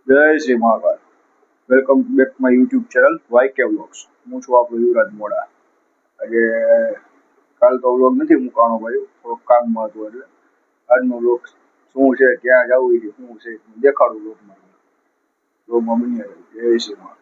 જય Shri Mahakal. Welcome back my YouTube channel YK vlogs. હું છું આપણો યુવરાજ મોડા. આજે કાલ તો વ્લોગ નથી મૂકવાનો ભાઈ, થોડોક કામમાં હતો એટલે આજનો વ્લોગ શું છે, ક્યાં જવું છે, શું છે દેખાડું વ્લોગમાં બની આવ્યું. જય શ્રી મહાકાલ.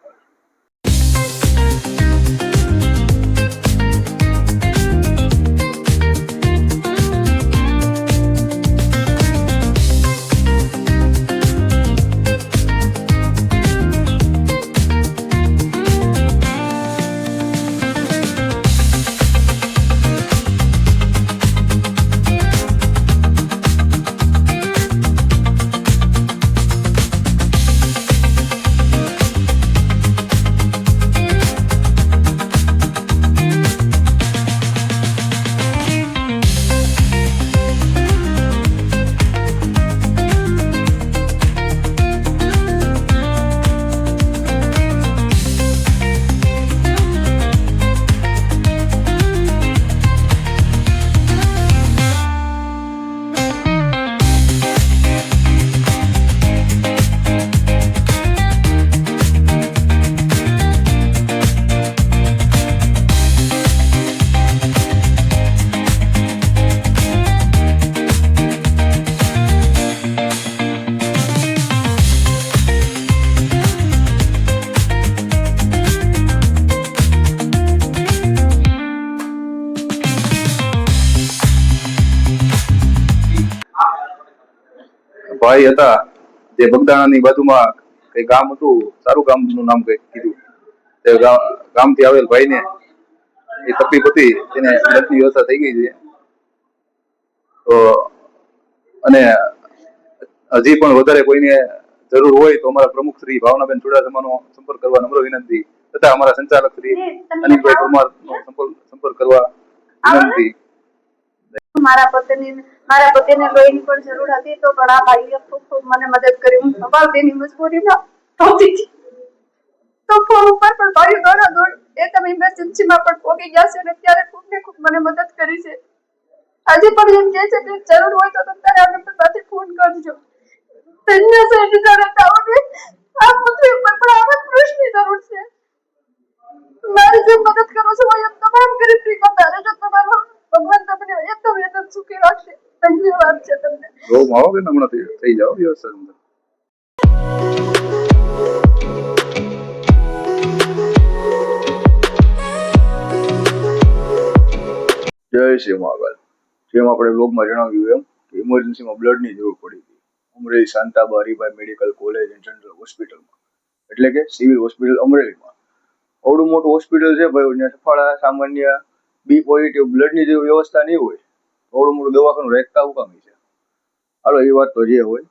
ભાઈ હતા જે બગદાણાની બાજુમાં કઈ ગામ હતું, સારું ગામનું નામ કઈ કીધું. તે ગામથી આવેલ ભાઈને એ તકલીફ હતી, તેને લગ્નની વ્યવસ્થા થઈ ગઈ છે. તો અને હજી પણ વધારે કોઈને જરૂર હોય તો અમારા પ્રમુખ શ્રી ભાવનાબેન ચુડાસમાનો સંપર્ક કરવા નમ્ર વિનંતી, તથા અમારા સંચાલક શ્રી અનિલભાઈ પરમારનો સંપર્ક કરવા વિનંતી. મારા પતિને લોહીની પણ જરૂર હતી, તો પણ આ ભાઈએ ખૂબ મને મદદ કરી. હું સવારથી મજબૂરીમાં પહોંચી હતી, તો ફોન ઉપર પણ ભાઈઓ દોડ એ તમે ઇમરજન્સીમાં પણ પહોંચી ગયા છે અને ત્યારે ખૂબ ને ખૂબ મને મદદ કરી છે. આજે પણ એમ કહે છે કે જરૂર હોય તો તમારે આ નંબર પરથી ફોન કરજો. ધન્ય છે વિચારતાઓને આ પૃથ્વી ઉપર પણ આવા પુરુષની જરૂર છે. મારી જે મદદ કરો છો એમ તમામ ગરીબી કમારે જો તમારો ભગવાન તમને એકદમ સુખી રાખશે. ધન્યવાદ છે તમને. આવો કે હમણાં થઈ જાઓ વ્યવસ્થા અંદર. જય શ્રી મહાકાલ. જેમ આપણે બ્લોગમાં જણાવ્યું એમ કે ઇમરજન્સીમાં બ્લડની જરૂર પડી હતી Amreli Shantaba Haribhai medical college and general હોસ્પિટલમાં, એટલે કે સિવિલ હોસ્પિટલ અમરેલીમાં. આવડું મોટું હોસ્પિટલ છે ભાઈ, ત્યાં સફાળા સામાન્ય બી પોઝિટિવ બ્લડની જે વ્યવસ્થા નહીં હોય, આવડું મોટું દવાખાનું રહેતા ઉકામી છે. હાલો એ વાત તો જે હોય,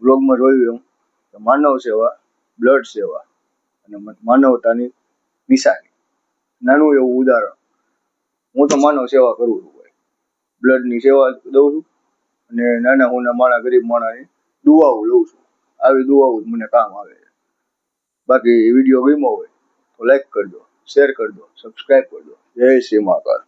બ્લોગમાં જોયું એમ માનવ સેવા, બ્લડ સેવા અને માનવતાની નિશાની. નાનું એવું ઉદાહરણ, હું તો માનવ સેવા કરું છું ભાઈ, બ્લડની સેવા દઉં છું અને નાના હુના માણા ગરીબ માણાની દુઆઓ લઉં છું. આવી દુઆઓ જ મને કામ આવે છે. બાકી વિડીયો ગમ્યો હોય તો લાઈક કરજો, શેર કરજો, સબસ્ક્રાઈબ કરજો. જય શ્રી મહાકાલ.